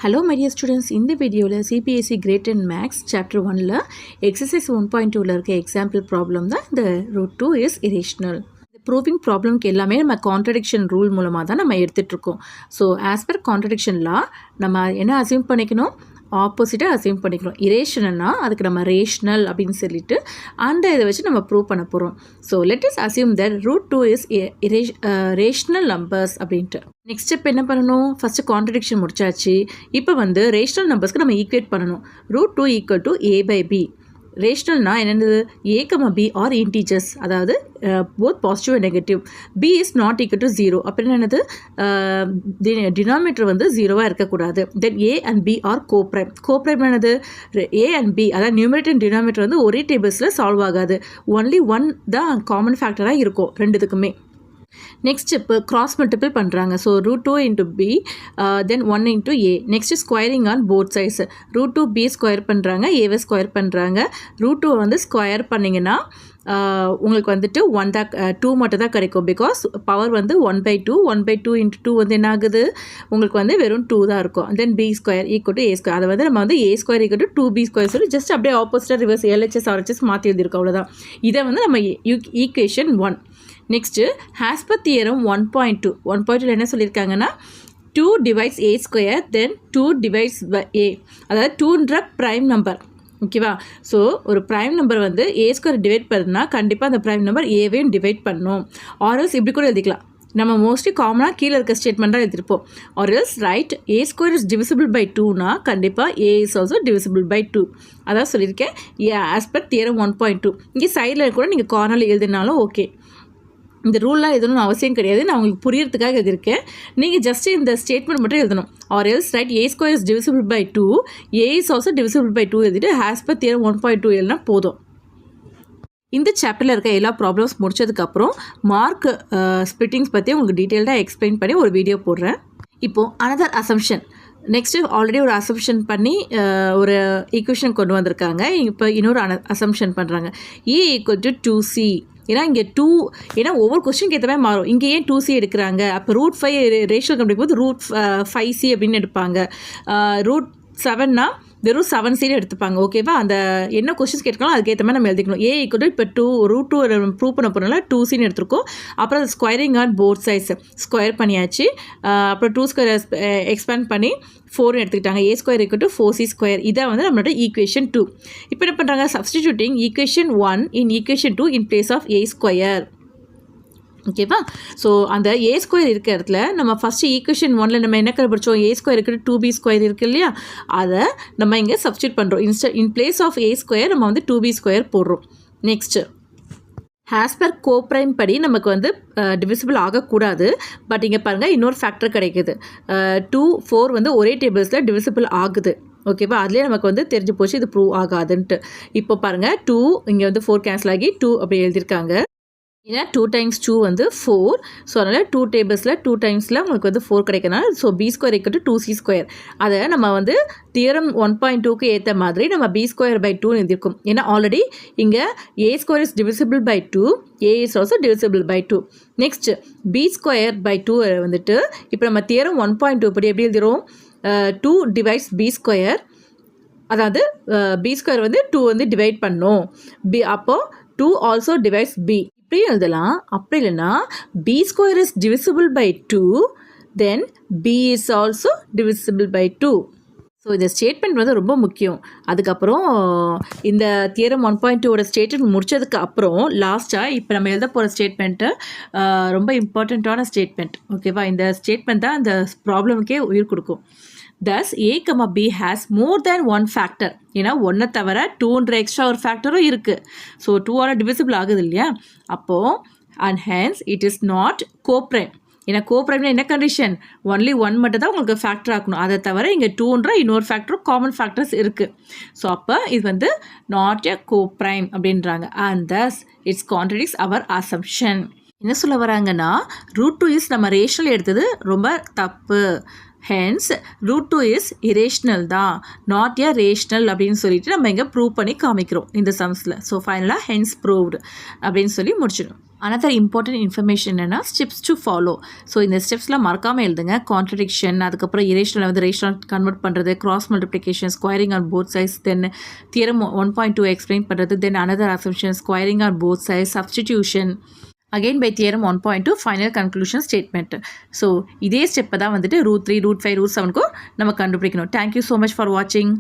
Hello my dear students, இந்த வீடியோவில் CPSE Grade 10 Maths Chapter 1ல Exercise 1.2ல இருக்க example problem தான் இந்த root 2 is irrational. இந்த ப்ரூவிங் ப்ராப்ளம்க்கு எல்லாமே நம்ம கான்ட்ரடிக்ஷன் ரூல் மூலமாக தான் நம்ம எடுத்துகிட்ருக்கோம். ஸோ ஆஸ் பர் கான்ட்ரடிக்ஷன் லா நம்ம என்ன அசியூம் பண்ணிக்கணும், ஆப்போசிட்டாக அசியூம் பண்ணிக்கணும். இரேஷனல்னா அதுக்கு நம்ம ரேஷ்னல் அப்படின்னு சொல்லிட்டு அந்த இதை வச்சு நம்ம ப்ரூவ் பண்ண போகிறோம். So let us assume that root 2 is rational numbers அப்படின்ட்டு. நெக்ஸ்ட் ஸ்டெப் என்ன பண்ணணும், ஃபஸ்ட்டு கான்ட்ரடிக்ஷன் முடிச்சாச்சு. இப்போ வந்து ரேஷ்னல் நம்பர்ஸ்க்கு நம்ம ஈக்குவேட் பண்ணணும். Root 2 equal to a by b. ரேஷ்னல்னா என்னது, a comma b are integers, அதாவது both positive and negative. B is not equal to 0 அப்படின்னு என்னது, டினாமினேட்டர் வந்து 0வாக இருக்கக்கூடாது. Then a and b are coprime. Coprime என்னது, ஏ அண்ட் பி அதாவது நியூமரேட்டர் அண்ட் டினாமினேட்டர் வந்து ஒரே டேபிள்ஸில் சால்வ் ஆகாது. ஒன்லி ஒன் தான் காமன் ஃபேக்டராக இருக்கும் ரெண்டுத்துக்குமே. நெக்ஸ்ட் இப்போ கிராஸ் மல்டிபிள் பண்ணுறாங்க. So root 2 into b then 1 into a. Next squaring on both sides. Root 2 b square பண்ணுறாங்க, ஏவை ஸ்கொயர் பண்ணுறாங்க. ரூட் 2 வந்து ஸ்கொயர் பண்ணிங்கன்னா உங்களுக்கு வந்துட்டு 1 தான் 2 மட்டும் தான் கிடைக்கும். பிகாஸ் பவர் வந்து 1/2 1/2 இன்ட்டு 2 வந்து என்ன ஆகுது, உங்களுக்கு வந்து வெறும் 2 தான் இருக்கும். Then b square equal to a square. அதை வந்து நம்ம வந்து a square equal to 2b square சொல்லி ஜஸ்ட் அப்படியே ஆப்போசிட்டாக ரிவர்ஸ் எல்ஹெச்எஸ் ஆர்ஹெச்எஸ் மாற்றி எழுதியிருக்கோம், அவ்வளோதான். இதை வந்து நம்ம equation 1. Next as per theorem 1.2 என்ன சொல்லியிருக்காங்கன்னா, 2 divides a square then 2 divides by a, அதாவது 2ன்ற ப்ரைம் நம்பர். ஓகேவா? ஸோ ஒரு ப்ரைம் நம்பர் வந்து ஏ ஸ்கொயர் டிவைட் பண்ணால் கண்டிப்பாக அந்த ப்ரைம் நம்பர் ஏவையும் டிவைட் பண்ணணும். ஆர்எல்ஸ் இப்படி கூட எழுதிக்கலாம். நம்ம மோஸ்ட்லி காமனாக கீழே இருக்க ஸ்டேட்மெண்ட் தான் எழுதிருப்போம். Or else write a square is divisible by 2னா கண்டிப்பாக a is also divisible by 2. அதான் சொல்லியிருக்கேன். As per theorem 1.2. இங்கே சைடில் கூட நீங்கள் கார்னரில் எழுதினாலும் ஓகே. இந்த ரூல்லாம் எதுவும் அவசியம் கிடையாது, நான் உங்களுக்கு புரியறதுக்காக எழுதியிருக்கேன். நீங்கள் ஜஸ்ட் இந்த ஸ்டேட்மெண்ட் மட்டும் எழுதணும். Or else write a square is divisible by 2, a is also divisible by 2 எழுதிட்டு ஆஸ் பர் தியரம் 1.2 எழுதினா போதும். இந்த சாப்டரில் இருக்க எல்லா ப்ராப்ளம்ஸ் முடிச்சதுக்கப்புறம் மார்க் ஸ்பிட்டிங்ஸ் பற்றி உங்களுக்கு டீட்டெயில்டாக எக்ஸ்பிளைன் பண்ணி ஒரு வீடியோ போடுறேன். இப்போது அனதர் அசம்ஷன். நெக்ஸ்ட்டு ஆல்ரெடி ஒரு அசம்ஷன் பண்ணி ஒரு ஈக்குவேஷன் கொண்டு வந்திருக்காங்க. இப்போ இன்னொரு அசம்ஷன் பண்ணுறாங்க. ஏ ஈக்குவல் டு 2c. ஏன்னா இங்கே 2, ஏன்னா ஒவ்வொரு கொஸ்டினுக்கு ஏற்ற மாதிரி மாறும். இங்கே ஏன் 2c எடுக்கிறாங்க, அப்போ ரூட் 5 ரேஷியல் கண்டுபிடிக்கும் போது ரூட் 5c அப்படின்னு எடுப்பாங்க. ரூட் 7னா வெறும் 7c எடுத்துப்பாங்க. ஓகேவா? அந்த என்ன கொஸ்டின்ஸ் கேட்கலாம் அதுக்கேற்ற மாதிரி நம்ம எழுதிக்கணும். ஏ ஈக்குவல் டு இப்போ ரூட் 2 ப்ரூவ் பண்ண போகிறனால 2c எடுத்துருக்கோம். அப்புறம் அது squaring on both sides square பண்ணியாச்சு. அப்புறம் 2 ஸ்கொயர் எக்ஸ்பேண்ட் பண்ணி 4 எடுத்துக்கிட்டாங்க. A square equal to 4c square. இதான் வந்து நம்மளோட ஈக்குவேஷன் 2. இப்போ என்ன பண்ணுறாங்க, substituting equation 1 in equation 2 in place of a square. ஓகேவா? ஸோ அந்த ஏ ஸ்கொயர் இருக்க இடத்துல நம்ம ஃபஸ்ட்டு ஈக்குவேஷன் 1ல் நம்ம என்ன கண்டுபிடிச்சோம், ஏ ஸ்கொயர் இருக்குது 2b ஸ்கொயர் இருக்குது இல்லையா, அதை நம்ம இங்கே சப்ஸ்டியூட் பண்ணுறோம். In place of a square நம்ம வந்து 2b ஸ்கொயர் போடுறோம். நெக்ஸ்ட்டு ஆஸ் பர் கோப்ரைம் படி நமக்கு வந்து டிவிசிபிள் ஆகக்கூடாது. பட் இங்கே பாருங்கள் இன்னொரு ஃபேக்டர் கிடைக்குது. 2, 4 வந்து ஒரே டேபிள்ஸில் டிவிசிபிள் ஆகுது. ஓகேவா? அதுலேயே நமக்கு வந்து தெரிஞ்சு போச்சு இது ப்ரூவ் ஆகாதுன்ட்டு. இப்போ பாருங்கள் 2 இங்கே வந்து 4 கேன்சல் ஆகி 2 அப்படி எழுதியிருக்காங்க. ஏன்னா 2 டைம்ஸ் 2 வந்து 4. ஸோ அதனால் 2 டேபிள்ஸில் 2 டைம்ஸில் உங்களுக்கு வந்து 4 கிடைக்கனால so b square equal to 2c square. அதை நம்ம வந்து தியரம் 1.2க்கு ஏற்ற மாதிரி நம்ம பி ஸ்கொயர் பை 2 எழுதியிருக்கோம். ஏன்னா ஆல்ரெடி இங்கே a square is divisible by 2, a is also divisible by 2. Next b square by 2 வந்துட்டு இப்போ நம்ம தியரம் 1.2 படி எப்படி எழுதிரும், 2 டிவைட்ஸ் பி ஸ்கொயர், அதாவது பி ஸ்கொயர் வந்து 2 வந்து டிவைட் பண்ணோம். அப்போது 2 ஆல்சோ டிவைட்ஸ் பி இப்படி எழுதலாம். அப்படி இல்லைன்னா b square is divisible by 2, then b is also divisible by 2. So இந்த ஸ்டேட்மெண்ட் வந்து ரொம்ப முக்கியம். அதுக்கப்புறம் இந்த தியரம் 1.2ஓட ஸ்டேட்மெண்ட் முடிச்சதுக்கு அப்புறம் லாஸ்ட்டாக இப்போ நம்ம எழுத போகிற ஸ்டேட்மெண்ட்டு ரொம்ப இம்பார்ட்டண்ட்டான ஸ்டேட்மெண்ட். ஓகேவா? இந்த ஸ்டேட்மெண்ட் தான் அந்த ப்ராப்ளமுக்கே உயிர் கொடுக்கும். Thus a, b has more than one factor. ஏன்னா 1 தவிர 2ன்ற எக்ஸ்ட்ரா ஒரு ஃபேக்டரும் இருக்குது. ஸோ 2ஆல் டிவிசிபிள் ஆகுது இல்லையா, அப்போது and hence it is not coprime. ஏன்னா கோப்ரைம்னா என்ன கண்டிஷன், ஒன்லி 1 மட்டும் தான் உங்களுக்கு ஃபேக்டர் ஆக்கணும். அதை தவிர இங்கே 2ன்ற இன்னொரு ஃபேக்டரும் காமன் ஃபேக்டர்ஸ் இருக்குது. ஸோ அப்போ இது வந்து நாட் எ கோப்ரைம் அப்படின்றாங்க. And thus it's contradicts our assumption. என்ன சொல்ல வராங்கன்னா, ரூட் 2 இஸ் நம்ம ரேஷனல் எடுத்தது ரொம்ப தப்பு. ஹென்ஸ் ரூட் 2 இஸ் இரேஷ்னல் தான், நாட் எ ரேஷ்னல் அப்படின்னு சொல்லிட்டு நம்ம இங்கே ப்ரூவ் பண்ணி காமிக்கிறோம் இந்த சம்ஸில். ஸோ ஃபைனலாக ஹென்ஸ் ப்ரூவ்டு அப்படின்னு சொல்லி முடிச்சிடும். another important information என்னன்னா steps to follow. ஸோ இந்த ஸ்டெப்ஸ்லாம் மறக்காமல் எழுதுங்க. கான்ட்ரடிக்ஷன், அதுக்கப்புறம் இரேஷனல் வந்து ரேஷனல் கன்வெர்ட் பண்ணுறது, cross multiplication, squaring on both sides, then theorem 1.2 explain பண்ணுறது, then another assumption, squaring on both sides, substitution, again by theorem 1.2 final conclusion statement. So இதே ஸ்டெப்பை தான் வந்துட்டு ரூட் 3, ரூட் 5, ரூட் 7க்கும் நம்ம கண்டுபிடிக்கணும். தேங்க்யூ ஸோ மச் ஃபார் வாட்சிங்.